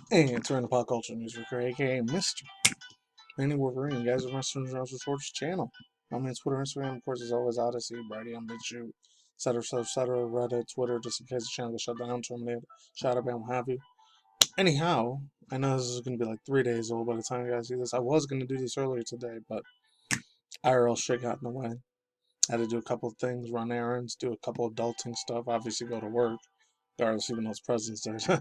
Hey, it's Random Pop Culture News Reader, aka Mr. Manny Wolverine. You guys are Western Browser Torch channel. I'm on Twitter, Instagram, of course, as always, Odyssey, Brady on BitChute, etc., Reddit, Twitter, just in case the channel gets shut down, terminated, shut up, and what have you. Anyhow, I know this is going to be like 3 days old by the time you guys see this. I was going to do this earlier today, but IRL shit got in the way. I had to do a couple of things, run errands, do a couple of adulting stuff, obviously go to work, regardless, even though it's President's Day.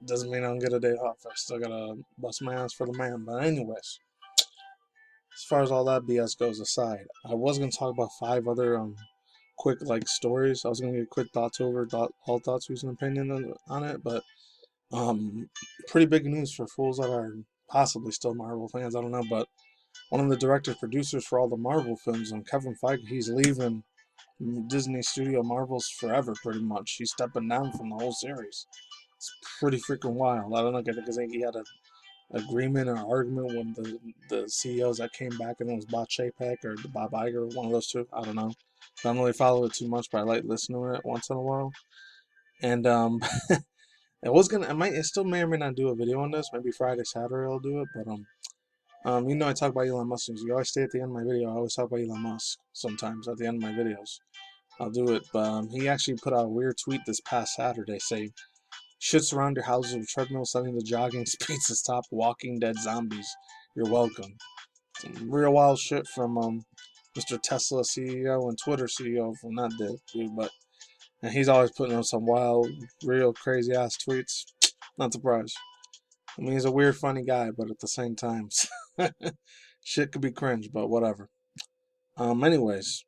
Doesn't mean I don't get a day off. I still gotta bust my ass for the man. But anyways, as far as all that BS goes aside, I was gonna talk about 5 other quick like stories. I was gonna get quick thoughts over all thoughts, views, and opinion on it. But pretty big news for fools that are possibly still Marvel fans. I don't know, but one of the directors, producers for all the Marvel films, Kevin Feige, he's leaving Disney Studio Marvels forever. Pretty much, he's stepping down from the whole series. It's pretty freaking wild. I don't know, I think he had a agreement or argument with the CEOs that came back, and it was Bob Chapek or Bob Iger, one of those two. I don't know. I don't really follow it too much, but I like listening to it once in a while. And I still may or may not do a video on this. Maybe Friday, Saturday I'll do it. But I talk about Elon Musk. You always stay at the end of my video. I always talk about Elon Musk sometimes at the end of my videos. I'll do it. But he actually put out a weird tweet this past Saturday saying, should surround your houses with treadmills, setting the jogging speeds to stop Walking Dead zombies. You're welcome. Some real wild shit from Mr. Tesla CEO and Twitter CEO from that dude, but and he's always putting out some wild, real crazy ass tweets. Not surprised. I mean, he's a weird, funny guy, but at the same time, shit could be cringe, but whatever. Anyways,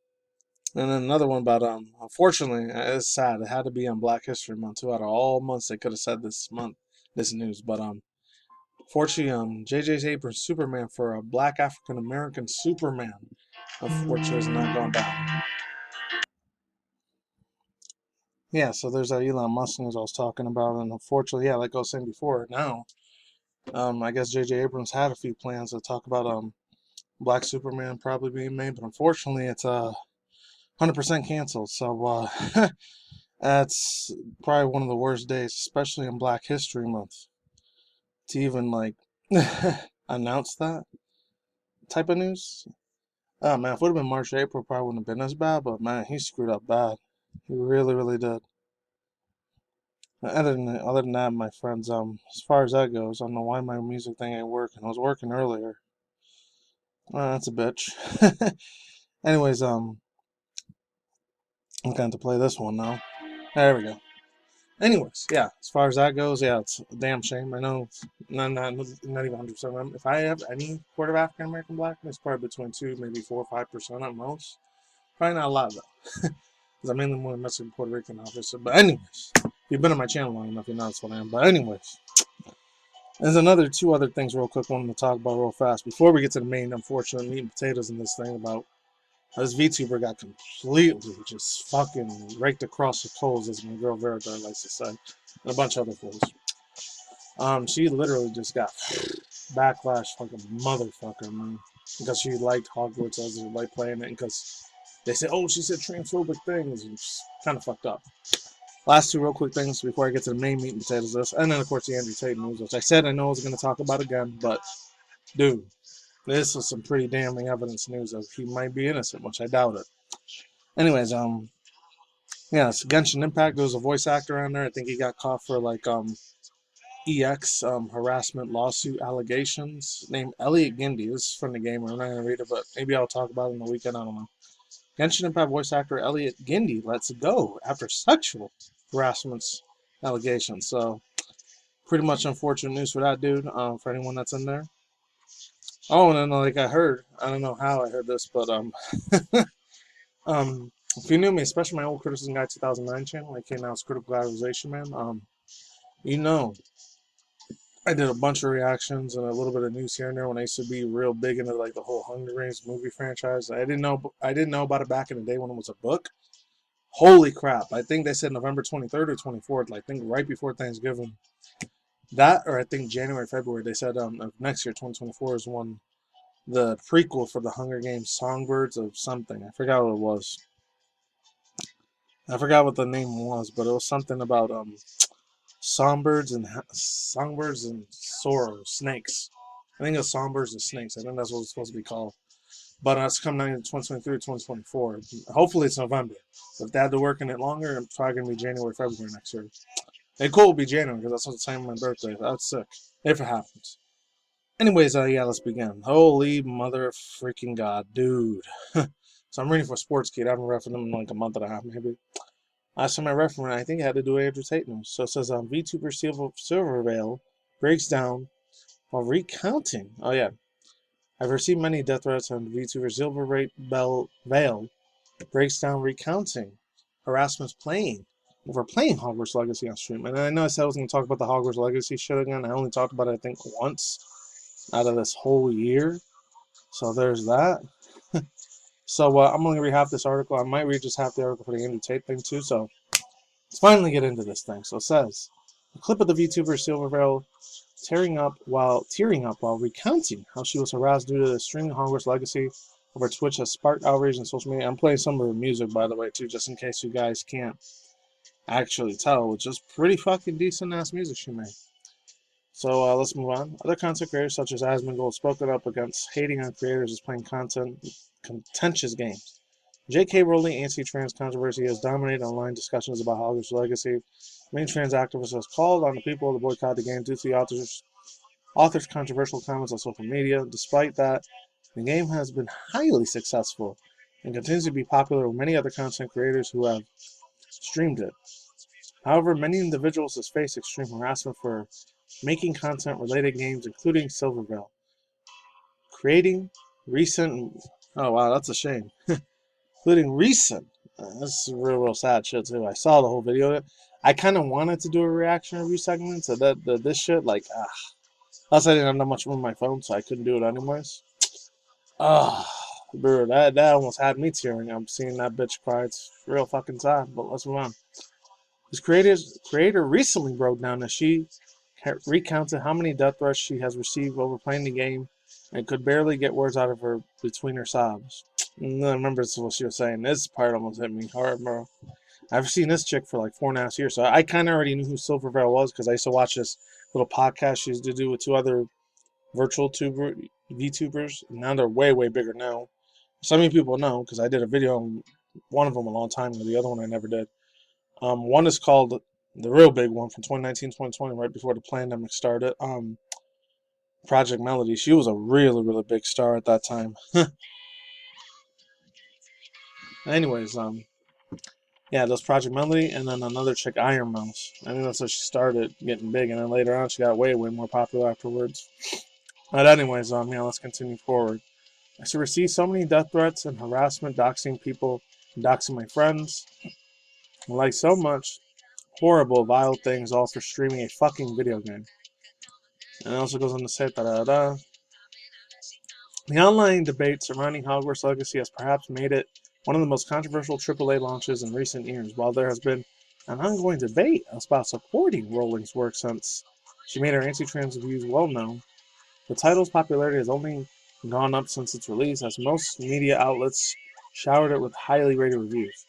and then another one about unfortunately, it's sad. It had to be on Black History Month too. Out of all months they could have said this month, this news, but fortunately, J.J. Abrams' Superman for a Black African American Superman, unfortunately, has not gone down. Yeah, so there's that Elon Musk news I was talking about, and unfortunately, yeah, like I was saying before, now, I guess J.J. Abrams had a few plans to talk about Black Superman probably being made, but unfortunately, it's 100% canceled. So that's probably one of the worst days, especially in Black History Month, to even like announce that type of news. Oh man, if it would have been March, April, probably wouldn't have been as bad. But man, he screwed up bad. He really, really did. Other than that, my friends, as far as that goes, I don't know why my music thing ain't working. I was working earlier. That's a bitch. Anyways, I'm going to play this one now. There we go. Anyways, yeah, as far as that goes, yeah, it's a damn shame. I know, not even 100%. If I have any quarter of African American black, it's probably between 2, maybe 4 or 5% at most. Probably not a lot though, because I'm mainly more Mexican Puerto Rican officer. But anyways, if you've been on my channel long enough, you know that's what I am. But anyways, there's another 2 other things real quick I wanted to talk about real fast before we get to the main unfortunate meat and potatoes in this thing about how this VTuber got completely just fucking raked across the coals, as my girl Veridar likes to say, and a bunch of other fools. She literally just got backlash like a motherfucker, man, because she liked Hogwarts as they like playing it, and because they said, oh, she said transphobic things, and just kind of fucked up. Last 2 real quick things before I get to the main meat and potatoes of this, and then of course the Andrew Tate news, which I said I know I was going to talk about again, but dude, this is some pretty damning evidence news that he might be innocent, which I doubt it. Anyways, yeah, it's Genshin Impact. There was a voice actor on there. I think he got caught for like EX harassment lawsuit allegations. Named Elliot Gindi. This is from the game. I'm not gonna read it, but maybe I'll talk about it in the weekend. I don't know. Genshin Impact voice actor Elliot Gindi lets go after sexual harassment allegations. So pretty much unfortunate news for that dude. For anyone that's in there. Oh, and then like I heard, I don't know how I heard this, but if you knew me, especially my old Criticism Guy 2009 channel, I came out as Critical Authorization Man. You know, I did a bunch of reactions and a little bit of news here and there when I used to be real big into like the whole Hunger Games movie franchise. I didn't know about it back in the day when it was a book. Holy crap! I think they said November 23rd or 24th. Like, I think right before Thanksgiving. That, or I think January, February. They said of next year, 2024, is when the prequel for the Hunger Games Songbirds of something. I forgot what it was. I forgot what the name was, but it was something about songbirds and sorrows, snakes. I think it's songbirds and snakes. I think that's what it's supposed to be called. But it's coming out in 2023 or 2024. Hopefully it's November. If they had to work in it longer, it's probably going to be January, February next year. It could be January because that's what the time of my birthday. That's sick. If it happens. Anyways, yeah, let's begin. Holy mother freaking god, dude. So I'm reading for Sports Kid. I haven't read for them in like a month and a half, maybe. Last time I read from it, I think it had to do with Andrew Tate news. So it says, Vtuber Silvervale breaks down while recounting. Oh, yeah. I've received many death threats on Vtuber Silvervale breaks down recounting harassments over playing Hogwarts Legacy on stream. And I know I said I was going to talk about the Hogwarts Legacy shit again. I only talked about it, I think, once out of this whole year. So there's that. So I'm going to read half this article. I might read just half the article for the Andrew Tate thing too. So let's finally get into this thing. So it says, a clip of the VTuber Silvervale tearing up while recounting how she was harassed due to the streaming Hogwarts Legacy over Twitch has sparked outrage on social media. I'm playing some of her music, by the way, too, just in case you guys can't actually tell, which is pretty fucking decent-ass music she made. So let's move on. Other content creators such as Asmongold have spoken up against hating on creators as playing contentious games. J.K. Rowling anti-trans controversy has dominated online discussions about Hogwarts Legacy. Main trans activist has called on the people to boycott the game due to the author's controversial comments on social media. Despite that, the game has been highly successful and continues to be popular with many other content creators who have streamed it. However, many individuals have faced extreme harassment for making content-related games, including Silvervale. Oh wow, that's a shame. Including recent. This is real sad shit too. I saw the whole video. I kind of wanted to do a reaction review segment, so this shit, like, plus I didn't have that much room on my phone, so I couldn't do it anyways. Bro, that almost had me tearing up seeing that bitch cry. It's real fucking sad, but let's move on. This creator recently broke down that she recounted how many death threats she has received over playing the game and could barely get words out of her between her sobs. And I remember this is what she was saying. This part almost hit me hard, bro. I've seen this chick for like 4.5 years, so I kind of already knew who Silvervale was because I used to watch this little podcast she used to do with two other virtual VTubers. Now they're way, way bigger now. Some of you people know because I did a video on one of them a long time ago. The other one I never did. One is called the real big one from 2019-2020, right before the pandemic started. Project Melody. She was a really, really big star at that time. Anyways, yeah, that's Project Melody, and then another chick, Iron Mouse. I think that's how she started getting big, and then later on she got way, way more popular afterwards. But anyways, yeah, let's continue forward. I should receive so many death threats and harassment, doxing people, doxing my friends. Like so much horrible, vile things, all for streaming a fucking video game. And it also goes on to say, the online debate surrounding Hogwarts Legacy has perhaps made it one of the most controversial AAA launches in recent years. While there has been an ongoing debate about supporting Rowling's work since she made her anti-trans views well known, the title's popularity has only gone up since its release, as most media outlets showered it with highly rated reviews.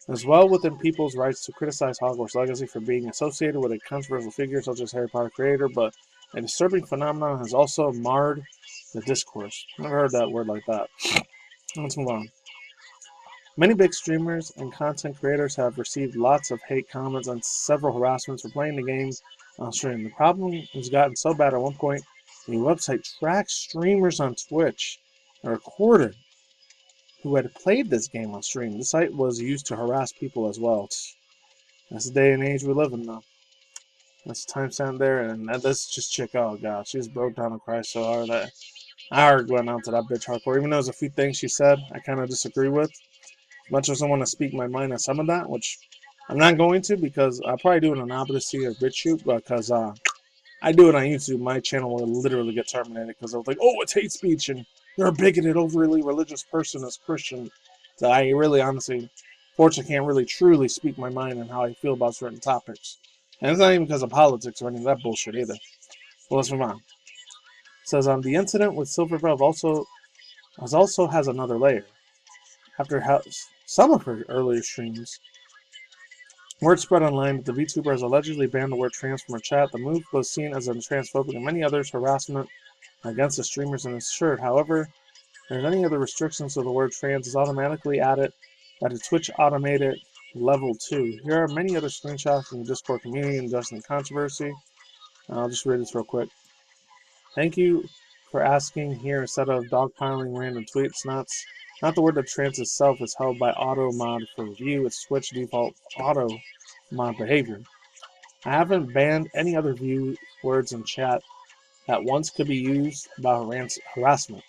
As well within people's rights to criticize Hogwarts Legacy for being associated with a controversial figure such as Harry Potter creator, but a disturbing phenomenon has also marred the discourse. Never heard that word like that. Let's move on. Many big streamers and content creators have received lots of hate comments and several harassments for playing the game on stream. The problem has gotten so bad at one point, the website tracked streamers on Twitch and recorded who had played this game on stream. The site was used to harass people as well. That's the day and age we live in now. That's the timestamp there, and that's just chick. Oh god, she just broke down and cried so hard that I already went out to that bitch hardcore. Even though there's a few things she said I kind of disagree with. Much as I want to speak my mind on some of that, which I'm not going to because I'll probably do it on Odyssey or BitChute, because I do it on YouTube. My channel will literally get terminated because I was like, oh, it's hate speech and you're a bigoted, overly religious person as Christian. So I really, honestly, fortunately can't really truly speak my mind on how I feel about certain topics. And it's not even because of politics or any of that bullshit either. Well, let's move on. It says, the incident with Silvervale also has another layer. After some of her earlier streams Word spread online that the VTuber has allegedly banned the word trans from her chat. The move was seen as a transphobic and many others harassment against the streamers and ensured. However, there's any other restrictions to the word trans is automatically added at a Twitch automated level 2. Here are many other screenshots from the Discord community addressing the controversy. I'll just read this real quick. Thank you for asking here instead of dogpiling random tweets. Not the word that trans itself is held by auto mod for review. It's Twitch default auto mod behavior. I haven't banned any other view words in chat that once could be used about harassment.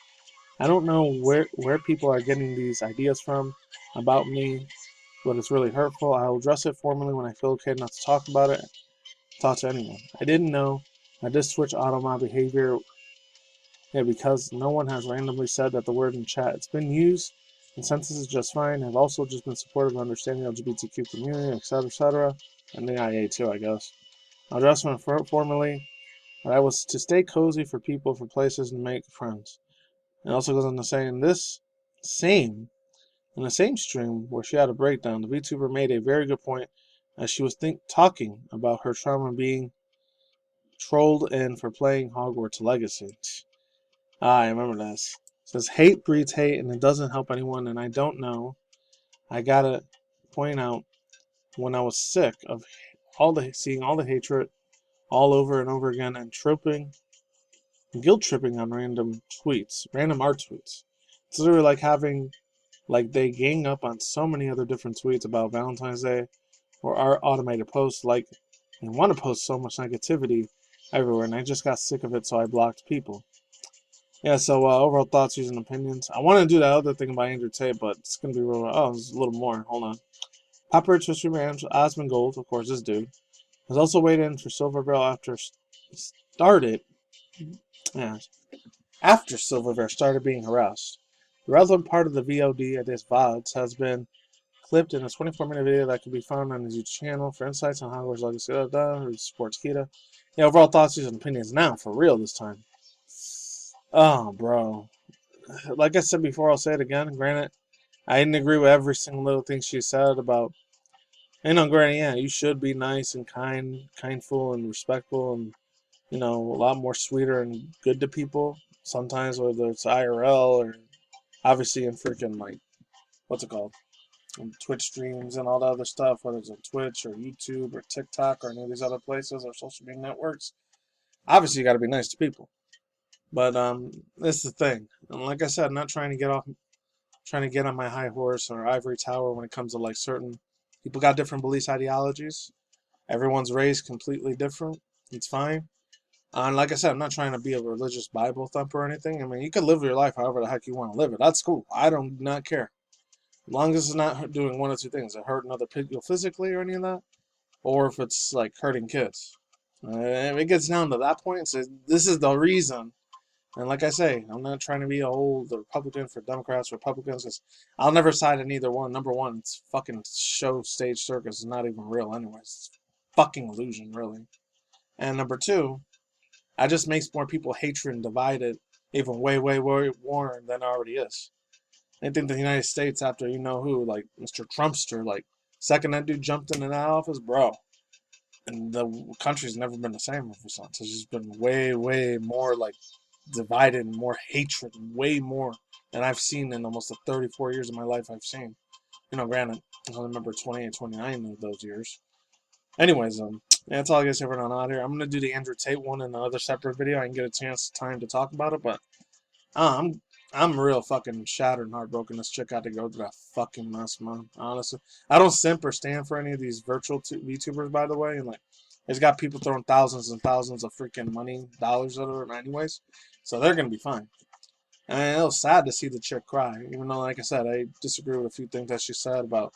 I don't know where people are getting these ideas from about me, but it's really hurtful. I'll address it formally when I feel okay not to talk about it. Talk to anyone. I didn't know that this Twitch auto mod behavior, because no one has randomly said that the word in chat. It's been used, and census is just fine. I've also just been supportive of understanding the LGBTQ community, etc., and the IA too, I guess. I'll address it formally. But I was to stay cozy for people, for places, and make friends. It also goes on to say in the same stream where she had a breakdown, the VTuber made a very good point as she was talking about her trauma being trolled in for playing Hogwarts Legacy. I remember this. It says hate breeds hate and it doesn't help anyone, and I don't know. I gotta point out when I was sick of seeing all the hatred all over and over again and guilt tripping on random art tweets. It's literally like having they gang up on so many other different tweets about Valentine's Day or our automated posts, and want to post so much negativity everywhere, and I just got sick of it, so I blocked people. Yeah, so overall thoughts, views, and opinions. I want to do that other thing about Andrew Tate, but it's going to be real. Oh, there's a little more. Hold on. Popular Twitch streamer Osmond Gold, of course, this dude, has also weighed in for Silvervale after Silvervale started being harassed. The relevant part of the VOD, I guess VODs, has been clipped in a 24-minute video that can be found on his YouTube channel. For insights on Hogwarts Legacy, or supports Kita. Yeah, overall thoughts, views, and opinions now, for real this time. Oh, bro. Like I said before, I'll say it again. Granted, I didn't agree with every single little thing she said about, granted, yeah, you should be nice and kindful and respectful and, a lot more sweeter and good to people. Sometimes, whether it's IRL or obviously in freaking, what's it called? Twitch streams and all the other stuff, whether it's on Twitch or YouTube or TikTok or any of these other places or social media networks. Obviously, you got to be nice to people. But this is the thing. And like I said, I'm not trying to get on my high horse or ivory tower when it comes to certain people got different beliefs, ideologies. Everyone's raised completely different. It's fine. And like I said, I'm not trying to be a religious Bible thumper or anything. I mean, you can live your life however the heck you want to live it. That's cool. I do not care. As long as it's not doing one or two things, like hurting other people physically or any of that, or if it's hurting kids. If it gets down to that point, so this is the reason. And like I say, I'm not trying to be the Republican for Democrats, Republicans, because I'll never side in either one. Number one, it's fucking stage circus is not even real anyways. It's fucking illusion, really. And number two, that just makes more people hatred and divided even way, way, way more than it already is. I think the United States, after who, Mr. Trumpster, second that dude jumped into that office, bro. And the country's never been the same ever since. It's just been way, way more divided and more hatred, way more than I've seen in almost the 34 years of my life I've seen. Granted, I remember 28, 29 of those years. Anyways, yeah, that's all I guess ever on here. I'm gonna do the Andrew Tate one in another separate video. I can get a time to talk about it, but I'm real fucking shattered and heartbroken. This chick had to go through that fucking mess, man. Honestly, I don't simp or stand for any of these virtual VTubers, by the way. And it's got people throwing thousands and thousands of freaking dollars at her, anyways. So they're gonna be fine. And it was sad to see the chick cry, even though, like I said, I disagree with a few things that she said about,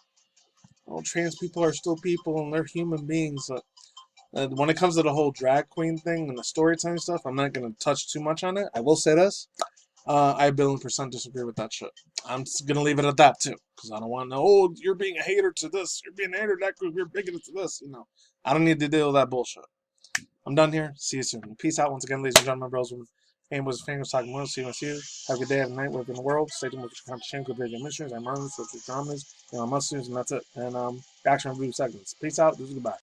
trans people are still people and they're human beings. When it comes to the whole drag queen thing and the storytelling stuff, I'm not gonna touch too much on it. I will say this. I 1,000,000% disagree with that shit. I'm just going to leave it at that, too. Because I don't want to you're being a hater to this. You're being a hater to that group. You're bigoted to this. I don't need to deal with that bullshit. I'm done here. See you soon. Peace out once again, ladies and gentlemen, bros. And was fingers talking more. See you. Have a good day, have a night, wherever in the world. Stay tuned with the competition, good video missions, and runs, social dramas, and my must and that's it. And action review segments. Peace out. This is goodbye.